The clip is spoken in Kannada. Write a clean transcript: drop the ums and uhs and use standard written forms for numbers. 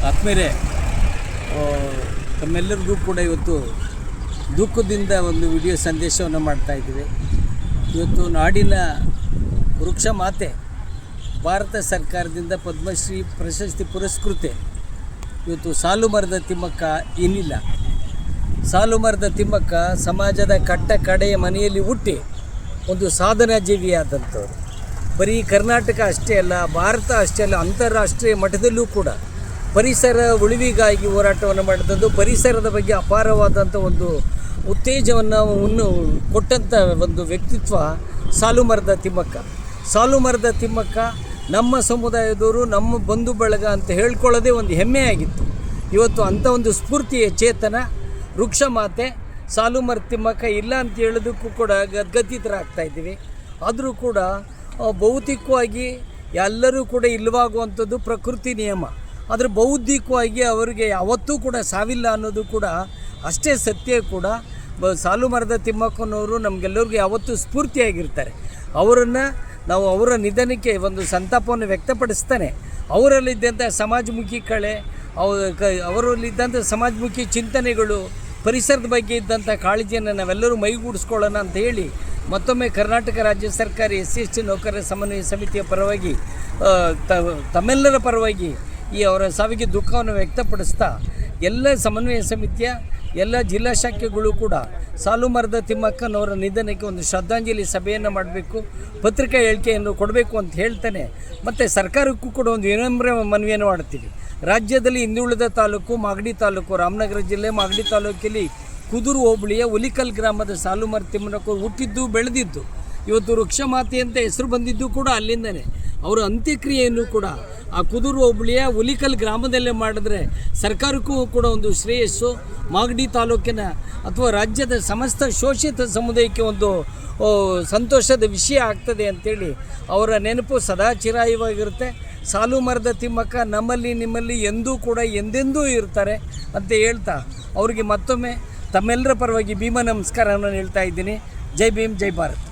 ಆತ್ಮೀಯರೇ, ತಮ್ಮೆಲ್ಲರಿಗೂ ಕೂಡ ಇವತ್ತು ದುಃಖದಿಂದ ಒಂದು ವಿಡಿಯೋ ಸಂದೇಶವನ್ನು ಮಾಡ್ತಾಯಿದ್ದೀವಿ. ಇವತ್ತು ನಾಡಿನ ವೃಕ್ಷ ಮಾತೆ, ಭಾರತ ಸರ್ಕಾರದಿಂದ ಪದ್ಮಶ್ರೀ ಪ್ರಶಸ್ತಿ ಪುರಸ್ಕೃತೆ ಇವತ್ತು ಸಾಲುಮರದ ತಿಮ್ಮಕ್ಕ ಏನಿಲ್ಲ. ಸಾಲುಮರದ ತಿಮ್ಮಕ್ಕ ಸಮಾಜದ ಕಟ್ಟ ಕಡೆಯ ಮನೆಯಲ್ಲಿ ಹುಟ್ಟಿ ಒಂದು ಸಾಧನಾ ಜೀವಿಯಾದಂಥವ್ರು. ಬರೀ ಕರ್ನಾಟಕ ಅಷ್ಟೇ ಅಲ್ಲ, ಭಾರತ ಅಷ್ಟೇ ಅಲ್ಲ, ಅಂತಾರಾಷ್ಟ್ರೀಯ ಮಟ್ಟದಲ್ಲೂ ಕೂಡ ಪರಿಸರ ಉಳಿವಿಗಾಗಿ ಹೋರಾಟವನ್ನು ಮಾಡಿದಂಥ, ಪರಿಸರದ ಬಗ್ಗೆ ಅಪಾರವಾದಂಥ ಒಂದು ಉತ್ತೇಜವನ್ನು ಕೊಟ್ಟಂಥ ಒಂದು ವ್ಯಕ್ತಿತ್ವ ಸಾಲುಮರದ ತಿಮ್ಮಕ್ಕ. ಸಾಲುಮರದ ತಿಮ್ಮಕ್ಕ ನಮ್ಮ ಸಮುದಾಯದವರು, ನಮ್ಮ ಬಂಧು ಬಳಗ ಅಂತ ಹೇಳ್ಕೊಳ್ಳೋದೇ ಒಂದು ಹೆಮ್ಮೆಯಾಗಿತ್ತು. ಇವತ್ತು ಅಂಥ ಒಂದು ಸ್ಫೂರ್ತಿಯ ಚೇತನ ವೃಕ್ಷ ಮಾತೆ ಸಾಲುಮರದ ತಿಮ್ಮಕ್ಕ ಇಲ್ಲ ಅಂತ ಹೇಳೋದಕ್ಕೂ ಕೂಡ ಗದ್ಗದಿತರಾಗ್ತಾಯಿದ್ದೀವಿ. ಆದರೂ ಕೂಡ ಭೌತಿಕವಾಗಿ ಎಲ್ಲರೂ ಕೂಡ ಇಲ್ಲವಾಗುವಂಥದ್ದು ಪ್ರಕೃತಿ ನಿಯಮ. ಆದರೆ ಬೌದ್ಧಿಕವಾಗಿ ಅವರಿಗೆ ಯಾವತ್ತೂ ಕೂಡ ಸಾವಿಲ್ಲ ಅನ್ನೋದು ಕೂಡ ಅಷ್ಟೇ ಸತ್ಯ ಕೂಡ. ಸಾಲುಮರದ ತಿಮ್ಮಕ್ಕನವರು ನಮಗೆಲ್ಲರಿಗೂ ಯಾವತ್ತೂ ಸ್ಫೂರ್ತಿಯಾಗಿರ್ತಾರೆ. ಅವರನ್ನು ನಾವು ಅವರ ನಿಧನಕ್ಕೆ ಒಂದು ಸಂತಾಪವನ್ನು ವ್ಯಕ್ತಪಡಿಸ್ತಾನೆ. ಅವರಲ್ಲಿದ್ದಂಥ ಸಮಾಜಮುಖಿ ಕಳೆ, ಅವರಲ್ಲಿದ್ದಂಥ ಸಮಾಜಮುಖಿ ಚಿಂತನೆಗಳು, ಪರಿಸರದ ಬಗ್ಗೆ ಇದ್ದಂಥ ಕಾಳಜಿಯನ್ನು ನಾವೆಲ್ಲರೂ ಮೈಗೂಡಿಸ್ಕೊಳ್ಳೋಣ ಅಂತ ಹೇಳಿ ಮತ್ತೊಮ್ಮೆ ಕರ್ನಾಟಕ ರಾಜ್ಯ ಸರ್ಕಾರಿ SC ನೌಕರರ ಸಮನ್ವಯ ಸಮಿತಿಯ ಪರವಾಗಿ ತಮ್ಮೆಲ್ಲರ ಪರವಾಗಿ ಈ ಅವರ ಸಾವಿಗೆ ದುಃಖವನ್ನು ವ್ಯಕ್ತಪಡಿಸ್ತಾ, ಎಲ್ಲ ಸಮನ್ವಯ ಸಮಿತಿಯ ಎಲ್ಲ ಜಿಲ್ಲಾ ಶಾಖೆಗಳು ಕೂಡ ಸಾಲುಮರದ ತಿಮ್ಮಕ್ಕನವರ ನಿಧನಕ್ಕೆ ಒಂದು ಶ್ರದ್ಧಾಂಜಲಿ ಸಭೆಯನ್ನು ಮಾಡಬೇಕು, ಪತ್ರಿಕಾ ಹೇಳಿಕೆಯನ್ನು ಕೊಡಬೇಕು ಅಂತ ಹೇಳ್ತಾನೆ. ಮತ್ತು ಸರ್ಕಾರಕ್ಕೂ ಕೂಡ ಒಂದು ವಿನಮ್ರ ಮನವಿಯನ್ನು ಮಾಡ್ತೀವಿ. ರಾಜ್ಯದಲ್ಲಿ ಹಿಂದುಳಿದ ತಾಲೂಕು ಮಾಗಡಿ ತಾಲೂಕು, ರಾಮನಗರ ಜಿಲ್ಲೆ ಮಾಗಡಿ ತಾಲೂಕಲ್ಲಿ ಕುದೂರು ಹೋಬಳಿಯ ಹುಲಿಕಲ್ ಗ್ರಾಮದ ಸಾಲುಮರದ ತಿಮ್ಮಕ್ಕವರು ಹುಟ್ಟಿದ್ದು ಬೆಳೆದಿದ್ದು, ಇವತ್ತು ವೃಕ್ಷ ಮಾತೆ ಅಂತ ಹೆಸರು ಬಂದಿದ್ದು ಕೂಡ ಅಲ್ಲಿಂದನೇ. ಅವರ ಅಂತ್ಯಕ್ರಿಯೆಯನ್ನು ಕೂಡ ಆ ಕುದೂರು ಹೋಬಳಿಯ ಹುಲಿಕಲ್ ಗ್ರಾಮದಲ್ಲೇ ಮಾಡಿದ್ರೆ ಸರ್ಕಾರಕ್ಕೂ ಕೂಡ ಒಂದು ಶ್ರೇಯಸ್ಸು, ಮಾಗಡಿ ತಾಲೂಕಿನ ಅಥವಾ ರಾಜ್ಯದ ಸಮಸ್ತ ಶೋಷಿತ ಸಮುದಾಯಕ್ಕೆ ಒಂದು ಸಂತೋಷದ ವಿಷಯ ಆಗ್ತದೆ ಅಂಥೇಳಿ ಅವರ ನೆನಪು ಸದಾ ಚಿರಾಯವಾಗಿರುತ್ತೆ. ಸಾಲುಮರದ ತಿಮ್ಮಕ್ಕ ನಮ್ಮಲ್ಲಿ ನಿಮ್ಮಲ್ಲಿ ಎಂದೂ ಕೂಡ ಎಂದೆಂದೂ ಇರ್ತಾರೆ ಅಂತ ಹೇಳ್ತಾ ಅವರಿಗೆ ಮತ್ತೊಮ್ಮೆ ತಮ್ಮೆಲ್ಲರ ಪರವಾಗಿ ಭೀಮ ನಮಸ್ಕಾರವನ್ನು ಹೇಳ್ತಾ ಇದ್ದೀನಿ. ಜೈ ಭೀಮ್, ಜೈ ಭಾರತ್.